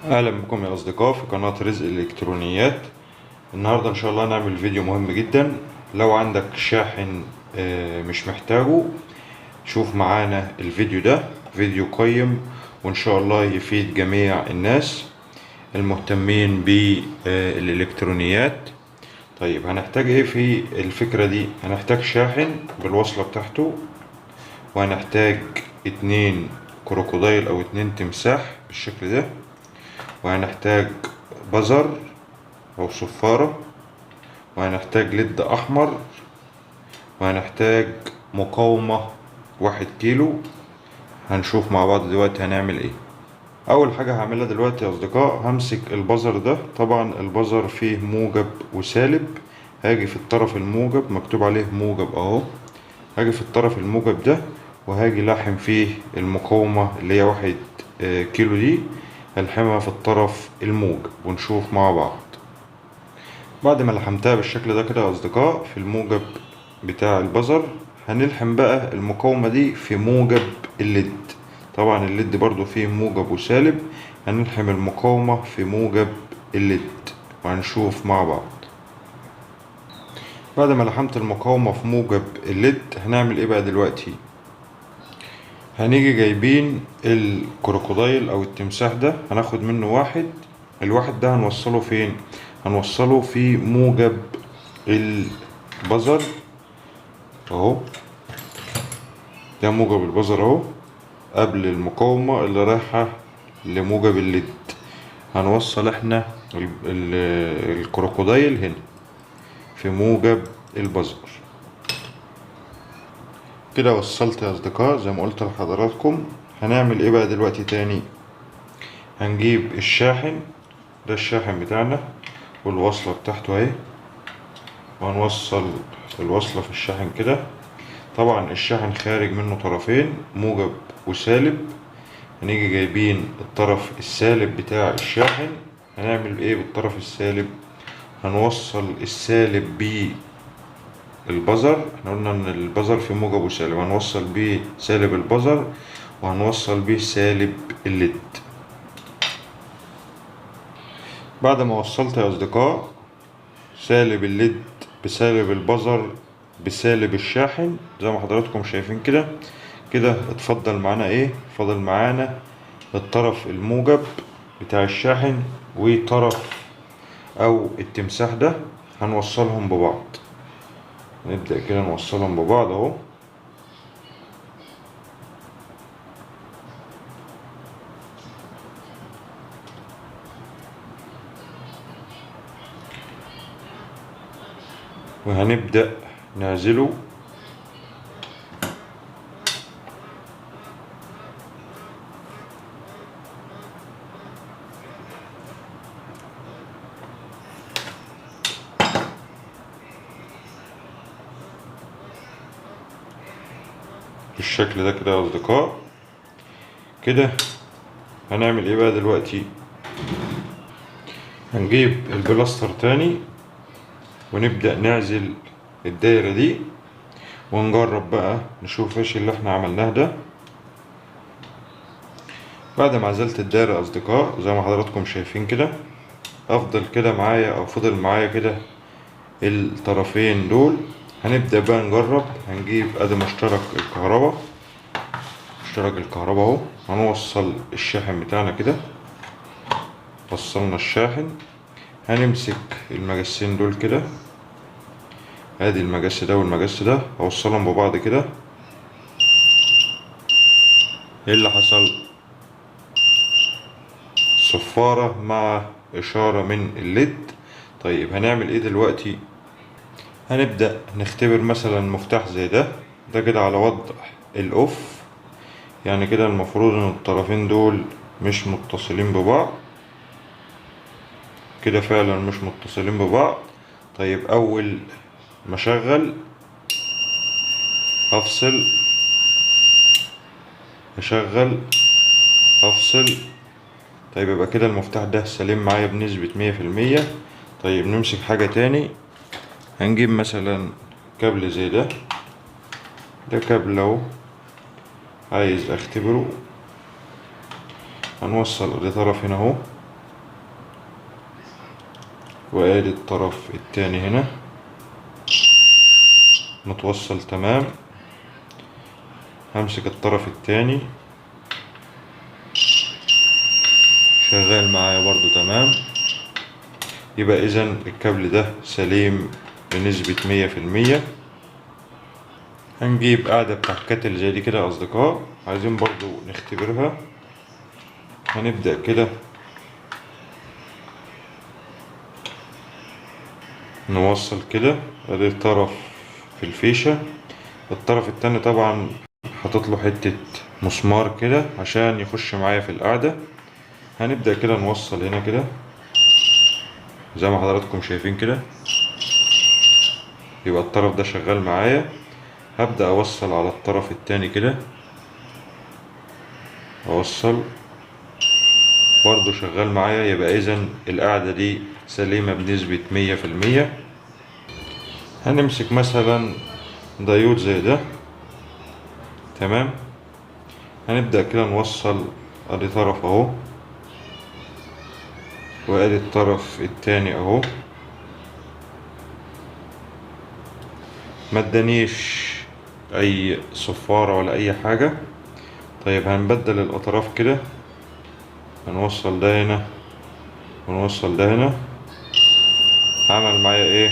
اهلا بكم يا اصدقاء في قناة رزق الالكترونيات. النهاردة ان شاء الله نعمل فيديو مهم جدا. لو عندك شاحن مش محتاجه، شوف معانا الفيديو ده، فيديو قيم وان شاء الله يفيد جميع الناس المهتمين بالالكترونيات. طيب هنحتاج ايه في الفكرة دي؟ هنحتاج شاحن بالوصلة بتاعته، وهنحتاج 2 كروكودايل او 2 تمساح بالشكل ده، وهنحتاج بزر او صفارة، وهنحتاج ليد احمر، وهنحتاج مقاومة 1 كيلو. هنشوف مع بعض دلوقتي هنعمل ايه. اول حاجة هعملها دلوقتي يا اصدقاء، همسك البزر ده. طبعا البزر فيه موجب وسالب. هاجي في الطرف الموجب مكتوب عليه موجب اهو، هاجي في الطرف الموجب ده وهاجي لاحم فيه المقاومة اللي هي 1 كيلو دي، هلحمها في الطرف الموجب ونشوف مع بعض. بعد ما لحمتها بالشكل ده كده يا اصدقاء في الموجب بتاع البزر، هنلحم بقى المقاومة دي في موجب الليد. طبعا الليد برضو فيه موجب وسالب، هنلحم المقاومة في موجب الليد وهنشوف مع بعض. بعد ما لحمت المقاومة في موجب الليد هنعمل ايه بقى دلوقتي؟ هنيجي جايبين الكروكودايل او التمساح ده، هناخد منه واحد. الواحد ده هنوصله فين؟ هنوصله في موجب البزر اهو، ده موجب البزر اهو قبل المقاومة اللي رايحة لموجب الليد. هنوصل احنا الكروكودايل هنا في موجب البزر كده. وصلت يا اصدقاء زي ما قلت لحضراتكم. هنعمل ايه بقى دلوقتي تاني؟ هنجيب الشاحن ده، الشاحن بتاعنا والوصلة بتاعته اهي، وهنوصل الوصلة في الشاحن كده. طبعا الشاحن خارج منه طرفين موجب وسالب، هنيجي جايبين الطرف السالب بتاع الشاحن. هنعمل ايه بالطرف السالب؟ هنوصل السالب بالبزر. احنا قلنا ان البزر في موجب وسالب، هنوصل بيه سالب البزر وهنوصل بيه سالب الليد. بعد ما وصلت يا اصدقاء سالب الليد بسالب البزر بسالب الشاحن زي ما حضراتكم شايفين كده، كده اتفضل معانا ايه؟ فضل معانا الطرف الموجب بتاع الشاحن وطرف او التمساح ده، هنوصلهم ببعض. نبدأ كده نوصلهم ببعض اهو. وهنبدأ نعزله بالشكل ده كده يا اصدقاء. كده هنعمل ايه بقى دلوقتي؟ هنجيب البلاستر تاني ونبدأ نعزل الدايرة دي ونجرب بقى نشوف ايش اللي احنا عملناه ده. بعد ما عزلت الدايرة يا اصدقاء زي ما حضراتكم شايفين كده، افضل كده معايا او فضل معايا كده الطرفين دول. هنبدأ بقى نجرب. هنجيب ادي مشترك الكهرباء، اشتراك الكهرباء اهو. هنوصل الشاحن بتاعنا كده، وصلنا الشاحن. هنمسك المجسين دول كده، ادي المجس ده والمجس ده، هوصلهم ببعض كده. ايه اللي حصل؟ صفارة مع اشارة من الليد. طيب هنعمل ايه دلوقتي؟ هنبدأ نختبر مثلا مفتاح زي ده، ده كده على وضع الاوف، يعني كده المفروض ان الطرفين دول مش متصلين ببعض. كده فعلا مش متصلين ببعض. طيب اول ما اشغل افصل، اشغل افصل. طيب يبقى كده المفتاح ده سليم معايا بنسبة 100%. طيب نمسك حاجة تاني. هنجيب مثلا كابل زي ده، ده كابل اهو عايز اختبره. هنوصل لطرف هنا اهو وادي الطرف التاني هنا متوصل تمام. همسك الطرف التاني شغال معايا برضو تمام. يبقى اذا الكابل ده سليم بنسبة 100%. هنجيب قاعدة بتاع كاتل زي دي كده يا اصدقاء، عايزين برضو نختبرها. هنبدأ كده نوصل كده، ادي طرف في الفيشة، الطرف التاني طبعا حاطط له حتة مسمار كده عشان يخش معايا في القاعدة. هنبدأ كده نوصل هنا كده زي ما حضراتكم شايفين كده، يبقى الطرف ده شغال معايا. هبدأ اوصل على الطرف التاني كده، اوصل برضو شغال معايا. يبقى اذا القاعدة دي سليمة بنسبة 100%. هنمسك مثلا دايود زي ده تمام. هنبدأ كده نوصل، ادي طرف اهو وادي الطرف التاني اهو. ما ادانيش اي صفارة ولا اي حاجة. طيب هنبدل الاطراف كده، هنوصل ده هنا ونوصل ده هنا. عمل معايا ايه؟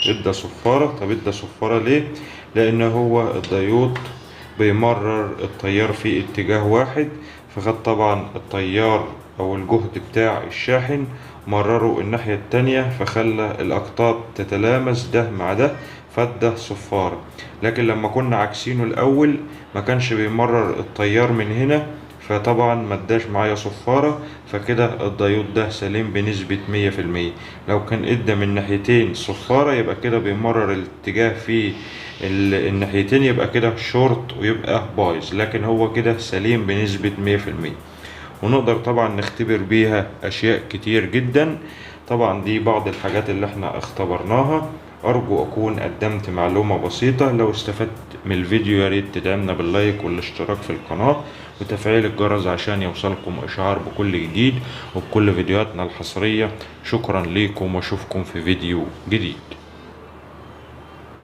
ادى صفارة. طب ادى صفارة ليه؟ لان هو الديود بيمرر التيار في اتجاه واحد، فخد طبعا التيار او الجهد بتاع الشاحن مرره الناحية التانية، فخلى الاقطاب تتلامس ده مع ده فده صفارة. لكن لما كنا عكسينه الاول ما كانش بيمرر التيار من هنا، فطبعا ما اداش معايا صفارة. فكده الديود ده سليم بنسبة 100%. لو كان ادى من ناحيتين صفارة يبقى كده بيمرر الاتجاه في الناحيتين، يبقى كده شورت ويبقى بايظ. لكن هو كده سليم بنسبة 100%. ونقدر طبعا نختبر بيها اشياء كتير جدا. طبعا دي بعض الحاجات اللي احنا اختبرناها. ارجو اكون قدمت معلومة بسيطة. لو استفدت من الفيديو يا ريت تدعمنا باللايك والاشتراك في القناة وتفعيل الجرس عشان يوصلكم اشعار بكل جديد وبكل فيديوهاتنا الحصرية. شكرا ليكم واشوفكم في فيديو جديد.